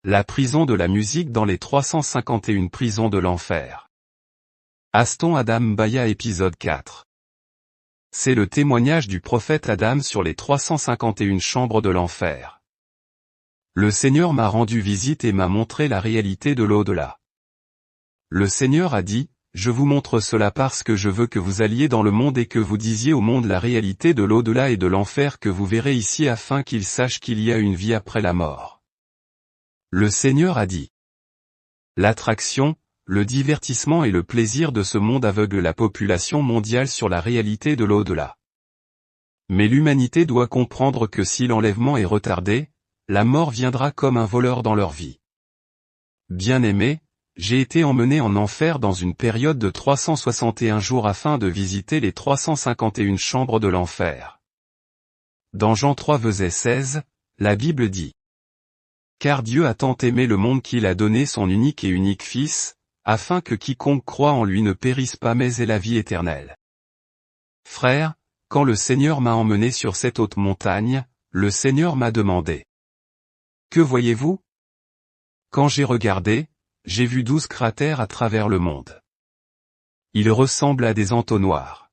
La prison de la musique dans les 351 prisons de l'enfer. Aston Adam Baya épisode 4. C'est le témoignage du prophète Adam sur les 351 chambres de l'enfer. Le Seigneur m'a rendu visite et m'a montré la réalité de l'au-delà. Le Seigneur a dit, je vous montre cela parce que je veux que vous alliez dans le monde et que vous disiez au monde la réalité de l'au-delà et de l'enfer que vous verrez ici afin qu'ils sachent qu'il y a une vie après la mort. Le Seigneur a dit. L'attraction, le divertissement et le plaisir de ce monde aveuglent la population mondiale sur la réalité de l'au-delà. Mais l'humanité doit comprendre que si l'enlèvement est retardé, la mort viendra comme un voleur dans leur vie. Bien-aimé, j'ai été emmené en enfer dans une période de 361 jours afin de visiter les 351 chambres de l'enfer. Dans Jean 3 verset 16, la Bible dit. Car Dieu a tant aimé le monde qu'il a donné son unique et unique Fils, afin que quiconque croit en lui ne périsse pas mais ait la vie éternelle. Frère, quand le Seigneur m'a emmené sur cette haute montagne, le Seigneur m'a demandé. Que voyez-vous? Quand j'ai regardé, j'ai vu 12 cratères à travers le monde. Ils ressemblent à des entonnoirs.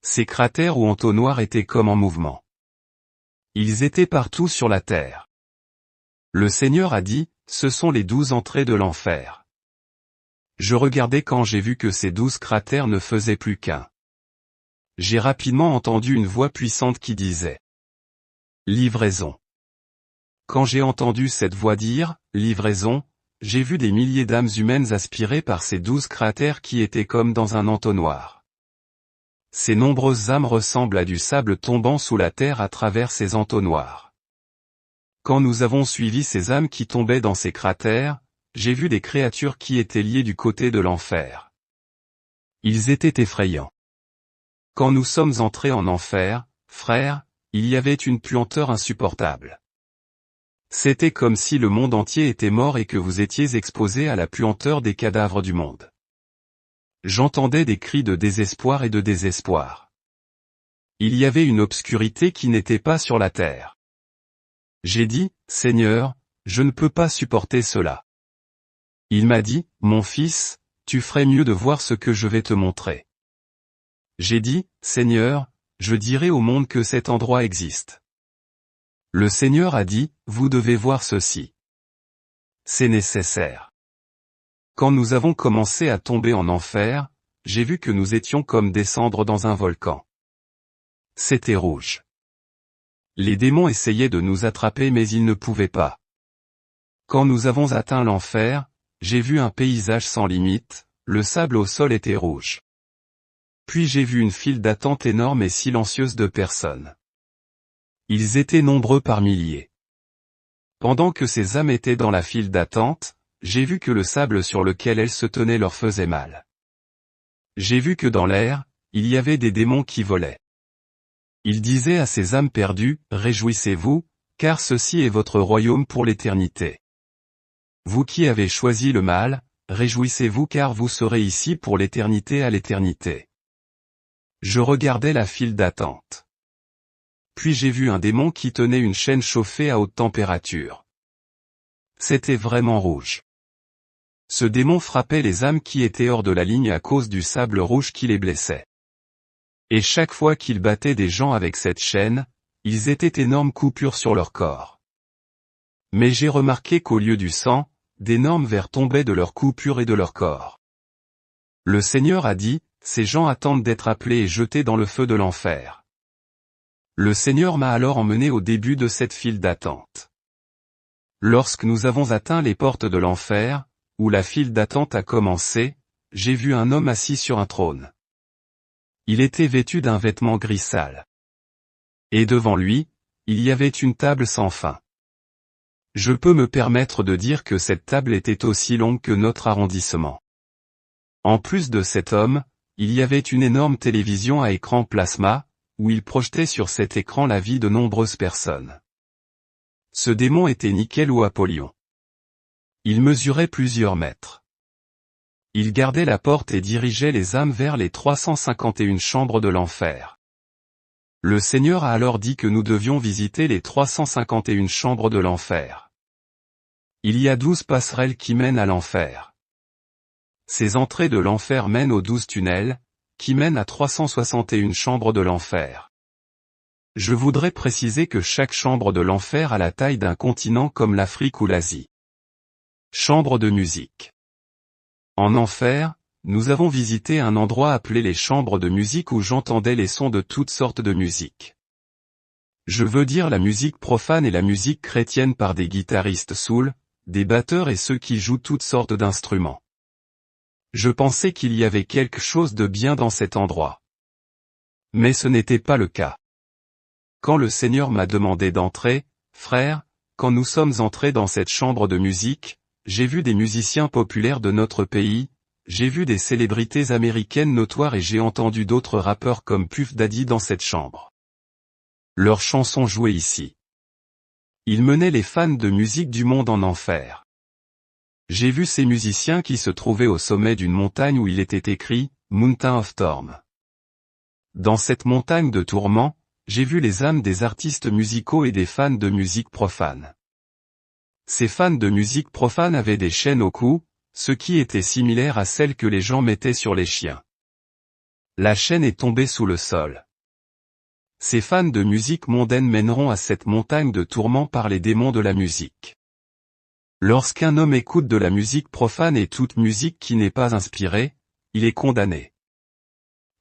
Ces cratères ou entonnoirs étaient comme en mouvement. Ils étaient partout sur la terre. Le Seigneur a dit, ce sont les 12 entrées de l'enfer. Je regardais quand j'ai vu que ces 12 cratères ne faisaient plus qu'un. J'ai rapidement entendu une voix puissante qui disait. Livraison. Quand j'ai entendu cette voix dire, livraison, j'ai vu des milliers d'âmes humaines aspirées par ces 12 cratères qui étaient comme dans un entonnoir. Ces nombreuses âmes ressemblent à du sable tombant sous la terre à travers ces entonnoirs. Quand nous avons suivi ces âmes qui tombaient dans ces cratères, j'ai vu des créatures qui étaient liées du côté de l'enfer. Ils étaient effrayants. Quand nous sommes entrés en enfer, frères, il y avait une puanteur insupportable. C'était comme si le monde entier était mort et que vous étiez exposés à la puanteur des cadavres du monde. J'entendais des cris de désespoir et de désespoir. Il y avait une obscurité qui n'était pas sur la terre. J'ai dit, Seigneur, je ne peux pas supporter cela. Il m'a dit, mon fils, tu ferais mieux de voir ce que je vais te montrer. J'ai dit, Seigneur, je dirai au monde que cet endroit existe. Le Seigneur a dit, vous devez voir ceci. C'est nécessaire. Quand nous avons commencé à tomber en enfer, j'ai vu que nous étions comme descendre dans un volcan. C'était rouge. Les démons essayaient de nous attraper mais ils ne pouvaient pas. Quand nous avons atteint l'enfer, j'ai vu un paysage sans limite, le sable au sol était rouge. Puis j'ai vu une file d'attente énorme et silencieuse de personnes. Ils étaient nombreux par milliers. Pendant que ces âmes étaient dans la file d'attente, j'ai vu que le sable sur lequel elles se tenaient leur faisait mal. J'ai vu que dans l'air, il y avait des démons qui volaient. Il disait à ces âmes perdues, réjouissez-vous, car ceci est votre royaume pour l'éternité. Vous qui avez choisi le mal, réjouissez-vous car vous serez ici pour l'éternité à l'éternité. Je regardais la file d'attente. Puis j'ai vu un démon qui tenait une chaîne chauffée à haute température. C'était vraiment rouge. Ce démon frappait les âmes qui étaient hors de la ligne à cause du sable rouge qui les blessait. Et chaque fois qu'ils battaient des gens avec cette chaîne, ils étaient énormes coupures sur leur corps. Mais j'ai remarqué qu'au lieu du sang, d'énormes vers tombaient de leurs coupures et de leur corps. Le Seigneur a dit, ces gens attendent d'être appelés et jetés dans le feu de l'enfer. Le Seigneur m'a alors emmené au début de cette file d'attente. Lorsque nous avons atteint les portes de l'enfer, où la file d'attente a commencé, j'ai vu un homme assis sur un trône. Il était vêtu d'un vêtement gris sale. Et devant lui, il y avait une table sans fin. Je peux me permettre de dire que cette table était aussi longue que notre arrondissement. En plus de cet homme, il y avait une énorme télévision à écran plasma, où il projetait sur cet écran la vie de nombreuses personnes. Ce démon était Nickel ou Apollyon. Il mesurait plusieurs mètres. Il gardait la porte et dirigeait les âmes vers les 351 chambres de l'enfer. Le Seigneur a alors dit que nous devions visiter les 351 chambres de l'enfer. Il y a 12 passerelles qui mènent à l'enfer. Ces entrées de l'enfer mènent aux 12 tunnels, qui mènent à 361 chambres de l'enfer. Je voudrais préciser que chaque chambre de l'enfer a la taille d'un continent comme l'Afrique ou l'Asie. Chambre de musique. En enfer, nous avons visité un endroit appelé les chambres de musique où j'entendais les sons de toutes sortes de musique. Je veux dire la musique profane et la musique chrétienne par des guitaristes soul, des batteurs et ceux qui jouent toutes sortes d'instruments. Je pensais qu'il y avait quelque chose de bien dans cet endroit. Mais ce n'était pas le cas. Quand le Seigneur m'a demandé d'entrer, frère, quand nous sommes entrés dans cette chambre de musique, j'ai vu des musiciens populaires de notre pays, j'ai vu des célébrités américaines notoires et j'ai entendu d'autres rappeurs comme Puff Daddy dans cette chambre. Leurs chansons jouaient ici. Ils menaient les fans de musique du monde en enfer. J'ai vu ces musiciens qui se trouvaient au sommet d'une montagne où il était écrit « Mountain of Storm ». Dans cette montagne de tourments, j'ai vu les âmes des artistes musicaux et des fans de musique profane. Ces fans de musique profane avaient des chaînes au cou, ce qui était similaire à celles que les gens mettaient sur les chiens. La chaîne est tombée sous le sol. Ces fans de musique mondaine mèneront à cette montagne de tourments par les démons de la musique. Lorsqu'un homme écoute de la musique profane et toute musique qui n'est pas inspirée, il est condamné.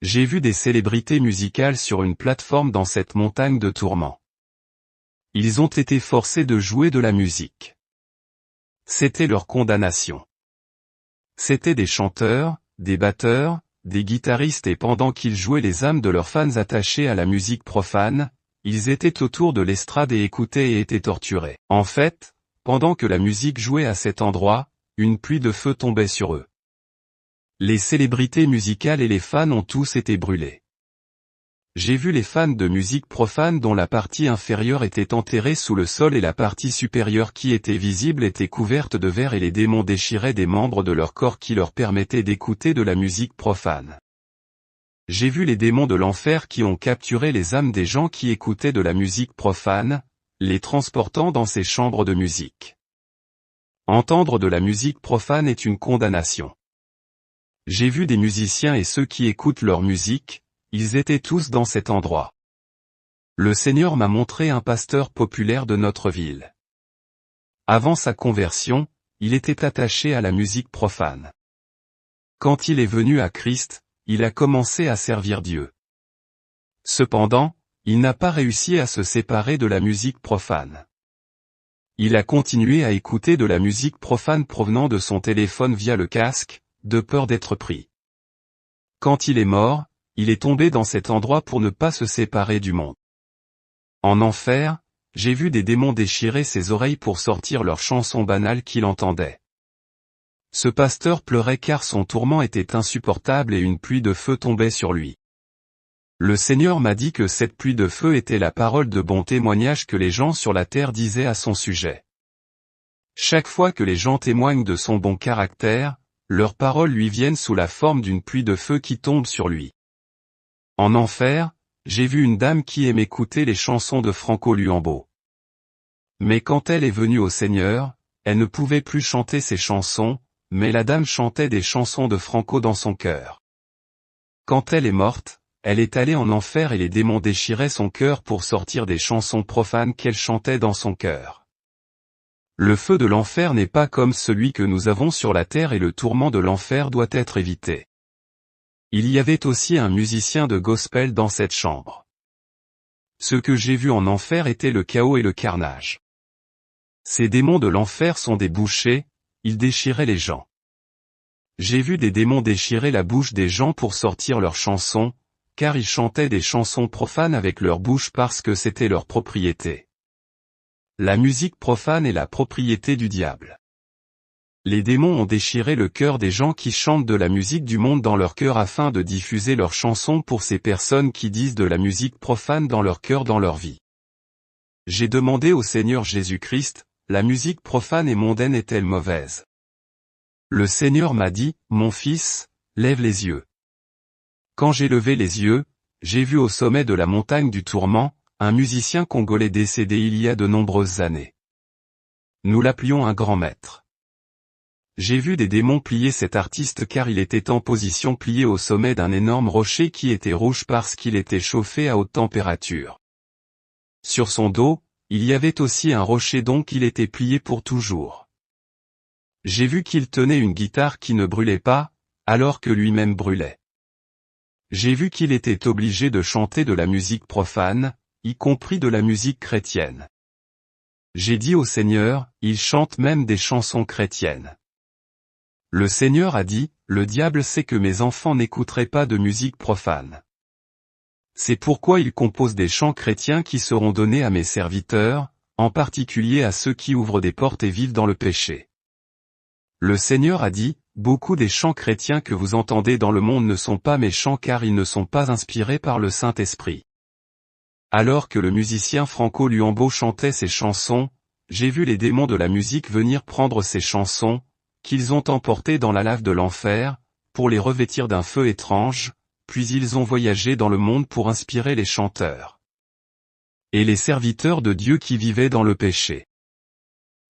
J'ai vu des célébrités musicales sur une plateforme dans cette montagne de tourments. Ils ont été forcés de jouer de la musique. C'était leur condamnation. C'étaient des chanteurs, des batteurs, des guitaristes et pendant qu'ils jouaient les âmes de leurs fans attachés à la musique profane, ils étaient autour de l'estrade et écoutaient et étaient torturés. En fait, pendant que la musique jouait à cet endroit, une pluie de feu tombait sur eux. Les célébrités musicales et les fans ont tous été brûlés. J'ai vu les fans de musique profane dont la partie inférieure était enterrée sous le sol et la partie supérieure qui était visible était couverte de verre et les démons déchiraient des membres de leur corps qui leur permettaient d'écouter de la musique profane. J'ai vu les démons de l'enfer qui ont capturé les âmes des gens qui écoutaient de la musique profane, les transportant dans ces chambres de musique. Entendre de la musique profane est une condamnation. J'ai vu des musiciens et ceux qui écoutent leur musique, ils étaient tous dans cet endroit. Le Seigneur m'a montré un pasteur populaire de notre ville. Avant sa conversion, il était attaché à la musique profane. Quand il est venu à Christ, il a commencé à servir Dieu. Cependant, il n'a pas réussi à se séparer de la musique profane. Il a continué à écouter de la musique profane provenant de son téléphone via le casque, de peur d'être pris. Quand il est mort, il est tombé dans cet endroit pour ne pas se séparer du monde. En enfer, j'ai vu des démons déchirer ses oreilles pour sortir leurs chansons banales qu'il entendait. Ce pasteur pleurait car son tourment était insupportable et une pluie de feu tombait sur lui. Le Seigneur m'a dit que cette pluie de feu était la parole de bon témoignage que les gens sur la terre disaient à son sujet. Chaque fois que les gens témoignent de son bon caractère, leurs paroles lui viennent sous la forme d'une pluie de feu qui tombe sur lui. En enfer, j'ai vu une dame qui aime écouter les chansons de Franco Luambo. Mais quand elle est venue au Seigneur, elle ne pouvait plus chanter ses chansons, mais la dame chantait des chansons de Franco dans son cœur. Quand elle est morte, elle est allée en enfer et les démons déchiraient son cœur pour sortir des chansons profanes qu'elle chantait dans son cœur. Le feu de l'enfer n'est pas comme celui que nous avons sur la terre et le tourment de l'enfer doit être évité. Il y avait aussi un musicien de gospel dans cette chambre. Ce que j'ai vu en enfer était le chaos et le carnage. Ces démons de l'enfer sont des bouchers, ils déchiraient les gens. J'ai vu des démons déchirer la bouche des gens pour sortir leurs chansons, car ils chantaient des chansons profanes avec leur bouche parce que c'était leur propriété. La musique profane est la propriété du diable. Les démons ont déchiré le cœur des gens qui chantent de la musique du monde dans leur cœur afin de diffuser leurs chansons pour ces personnes qui disent de la musique profane dans leur cœur dans leur vie. J'ai demandé au Seigneur Jésus-Christ, la musique profane et mondaine est-elle mauvaise? Le Seigneur m'a dit, mon fils, lève les yeux. Quand j'ai levé les yeux, j'ai vu au sommet de la montagne du tourment, un musicien congolais décédé il y a de nombreuses années. Nous l'appelions un grand maître. J'ai vu des démons plier cet artiste car il était en position pliée au sommet d'un énorme rocher qui était rouge parce qu'il était chauffé à haute température. Sur son dos, il y avait aussi un rocher donc il était plié pour toujours. J'ai vu qu'il tenait une guitare qui ne brûlait pas, alors que lui-même brûlait. J'ai vu qu'il était obligé de chanter de la musique profane, y compris de la musique chrétienne. J'ai dit au Seigneur, il chante même des chansons chrétiennes. Le Seigneur a dit, le diable sait que mes enfants n'écouteraient pas de musique profane. C'est pourquoi il compose des chants chrétiens qui seront donnés à mes serviteurs, en particulier à ceux qui ouvrent des portes et vivent dans le péché. Le Seigneur a dit, beaucoup des chants chrétiens que vous entendez dans le monde ne sont pas mes chants car ils ne sont pas inspirés par le Saint-Esprit. Alors que le musicien Franco Luambo chantait ces chansons, j'ai vu les démons de la musique venir prendre ces chansons, qu'ils ont emportées dans la lave de l'enfer, pour les revêtir d'un feu étrange, puis ils ont voyagé dans le monde pour inspirer les chanteurs et les serviteurs de Dieu qui vivaient dans le péché.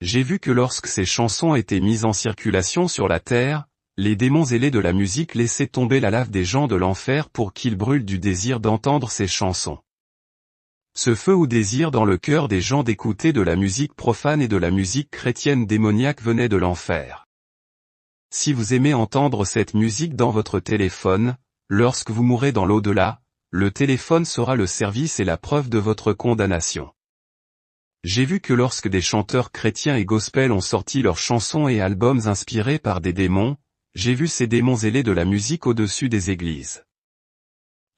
J'ai vu que lorsque ces chansons étaient mises en circulation sur la terre, les démons ailés de la musique laissaient tomber la lave des gens de l'enfer pour qu'ils brûlent du désir d'entendre ces chansons. Ce feu ou désir dans le cœur des gens d'écouter de la musique profane et de la musique chrétienne démoniaque venait de l'enfer. Si vous aimez entendre cette musique dans votre téléphone, lorsque vous mourrez dans l'au-delà, le téléphone sera le service et la preuve de votre condamnation. J'ai vu que lorsque des chanteurs chrétiens et gospel ont sorti leurs chansons et albums inspirés par des démons, j'ai vu ces démons ailés de la musique au-dessus des églises.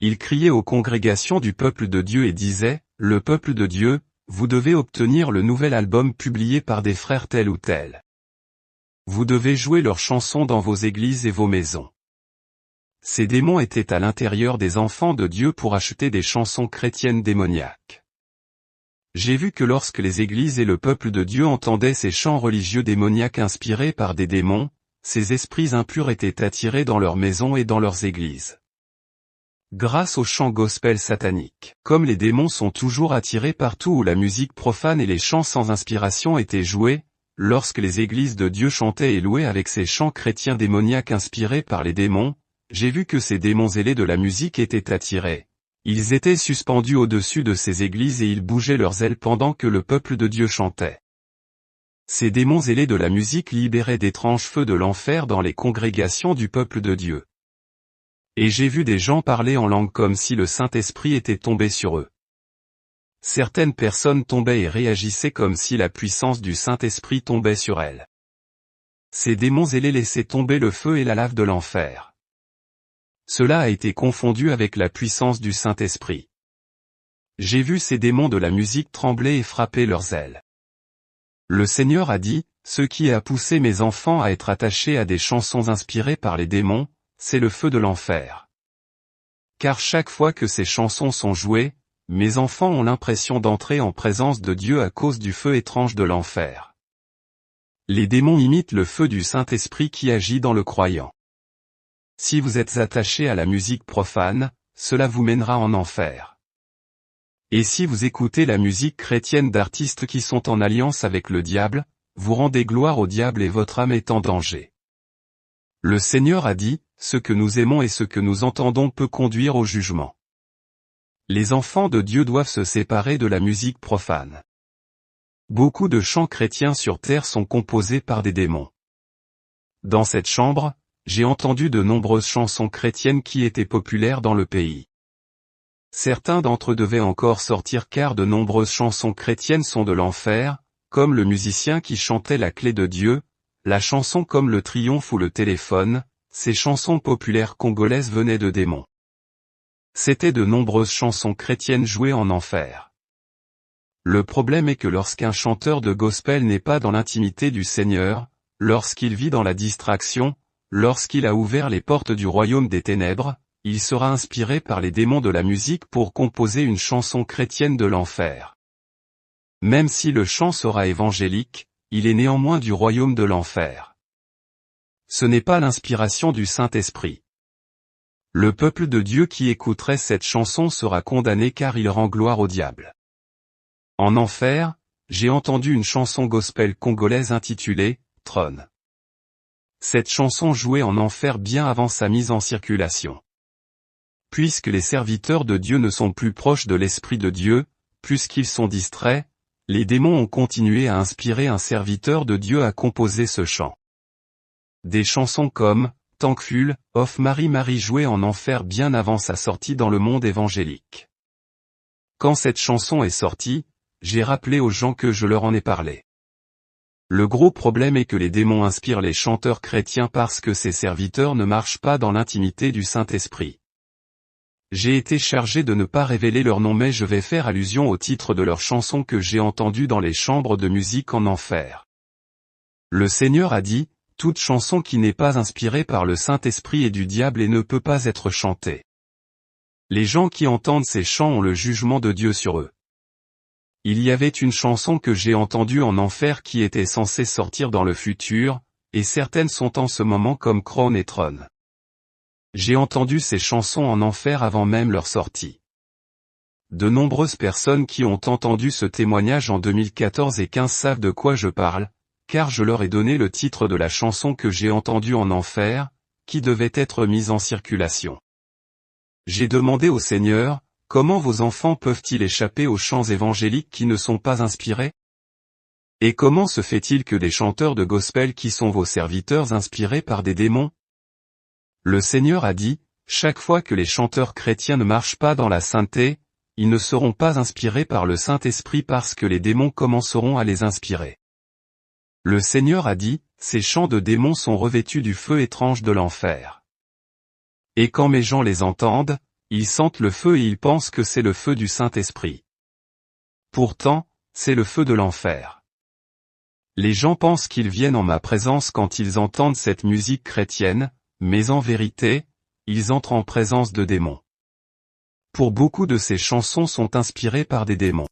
Ils criaient aux congrégations du peuple de Dieu et disaient, « Le peuple de Dieu, vous devez obtenir le nouvel album publié par des frères tels ou tels. Vous devez jouer leurs chansons dans vos églises et vos maisons. » Ces démons étaient à l'intérieur des enfants de Dieu pour acheter des chansons chrétiennes démoniaques. J'ai vu que lorsque les églises et le peuple de Dieu entendaient ces chants religieux démoniaques inspirés par des démons, ces esprits impurs étaient attirés dans leurs maisons et dans leurs églises. Grâce aux chants gospel sataniques, comme les démons sont toujours attirés partout où la musique profane et les chants sans inspiration étaient joués, lorsque les églises de Dieu chantaient et louaient avec ces chants chrétiens démoniaques inspirés par les démons, j'ai vu que ces démons ailés de la musique étaient attirés. Ils étaient suspendus au-dessus de ces églises et ils bougeaient leurs ailes pendant que le peuple de Dieu chantait. Ces démons ailés de la musique libéraient d'étranges feux de l'enfer dans les congrégations du peuple de Dieu. Et j'ai vu des gens parler en langue comme si le Saint-Esprit était tombé sur eux. Certaines personnes tombaient et réagissaient comme si la puissance du Saint-Esprit tombait sur elles. Ces démons ailés laissaient tomber le feu et la lave de l'enfer. Cela a été confondu avec la puissance du Saint-Esprit. J'ai vu ces démons de la musique trembler et frapper leurs ailes. Le Seigneur a dit, ce qui a poussé mes enfants à être attachés à des chansons inspirées par les démons, c'est le feu de l'enfer. Car chaque fois que ces chansons sont jouées, mes enfants ont l'impression d'entrer en présence de Dieu à cause du feu étrange de l'enfer. Les démons imitent le feu du Saint-Esprit qui agit dans le croyant. Si vous êtes attaché à la musique profane, cela vous mènera en enfer. Et si vous écoutez la musique chrétienne d'artistes qui sont en alliance avec le diable, vous rendez gloire au diable et votre âme est en danger. Le Seigneur a dit, ce que nous aimons et ce que nous entendons peut conduire au jugement. Les enfants de Dieu doivent se séparer de la musique profane. Beaucoup de chants chrétiens sur terre sont composés par des démons. Dans cette chambre, j'ai entendu de nombreuses chansons chrétiennes qui étaient populaires dans le pays. Certains d'entre eux devaient encore sortir car de nombreuses chansons chrétiennes sont de l'enfer, comme le musicien qui chantait la clé de Dieu, la chanson comme le triomphe ou le téléphone, ces chansons populaires congolaises venaient de démons. C'étaient de nombreuses chansons chrétiennes jouées en enfer. Le problème est que lorsqu'un chanteur de gospel n'est pas dans l'intimité du Seigneur, lorsqu'il vit dans la distraction, lorsqu'il a ouvert les portes du royaume des ténèbres, il sera inspiré par les démons de la musique pour composer une chanson chrétienne de l'enfer. Même si le chant sera évangélique, il est néanmoins du royaume de l'enfer. Ce n'est pas l'inspiration du Saint-Esprit. Le peuple de Dieu qui écouterait cette chanson sera condamné car il rend gloire au diable. En enfer, j'ai entendu une chanson gospel congolaise intitulée « Trône ». Cette chanson jouait en enfer bien avant sa mise en circulation. Puisque les serviteurs de Dieu ne sont plus proches de l'Esprit de Dieu, puisqu'ils sont distraits, les démons ont continué à inspirer un serviteur de Dieu à composer ce chant. Des chansons comme « Thankful, of Marie Marie » jouaient en enfer bien avant sa sortie dans le monde évangélique. Quand cette chanson est sortie, j'ai rappelé aux gens que je leur en ai parlé. Le gros problème est que les démons inspirent les chanteurs chrétiens parce que ces serviteurs ne marchent pas dans l'intimité du Saint-Esprit. J'ai été chargé de ne pas révéler leur nom mais je vais faire allusion au titre de leur chanson que j'ai entendue dans les chambres de musique en enfer. Le Seigneur a dit, toute chanson qui n'est pas inspirée par le Saint-Esprit est du diable et ne peut pas être chantée. Les gens qui entendent ces chants ont le jugement de Dieu sur eux. Il y avait une chanson que j'ai entendue en enfer qui était censée sortir dans le futur, et certaines sont en ce moment comme Crown et Trône. J'ai entendu ces chansons en enfer avant même leur sortie. De nombreuses personnes qui ont entendu ce témoignage en 2014 et 15 savent de quoi je parle, car je leur ai donné le titre de la chanson que j'ai entendue en enfer, qui devait être mise en circulation. J'ai demandé au Seigneur, comment vos enfants peuvent-ils échapper aux chants évangéliques qui ne sont pas inspirés? Et comment se fait-il que des chanteurs de gospel qui sont vos serviteurs inspirés par des démons? Le Seigneur a dit, chaque fois que les chanteurs chrétiens ne marchent pas dans la sainteté, ils ne seront pas inspirés par le Saint-Esprit parce que les démons commenceront à les inspirer. Le Seigneur a dit, ces chants de démons sont revêtus du feu étrange de l'enfer. Et quand mes gens les entendent, ils sentent le feu et ils pensent que c'est le feu du Saint-Esprit. Pourtant, c'est le feu de l'enfer. Les gens pensent qu'ils viennent en ma présence quand ils entendent cette musique chrétienne, mais en vérité, ils entrent en présence de démons. Pour beaucoup de ces chansons sont inspirées par des démons.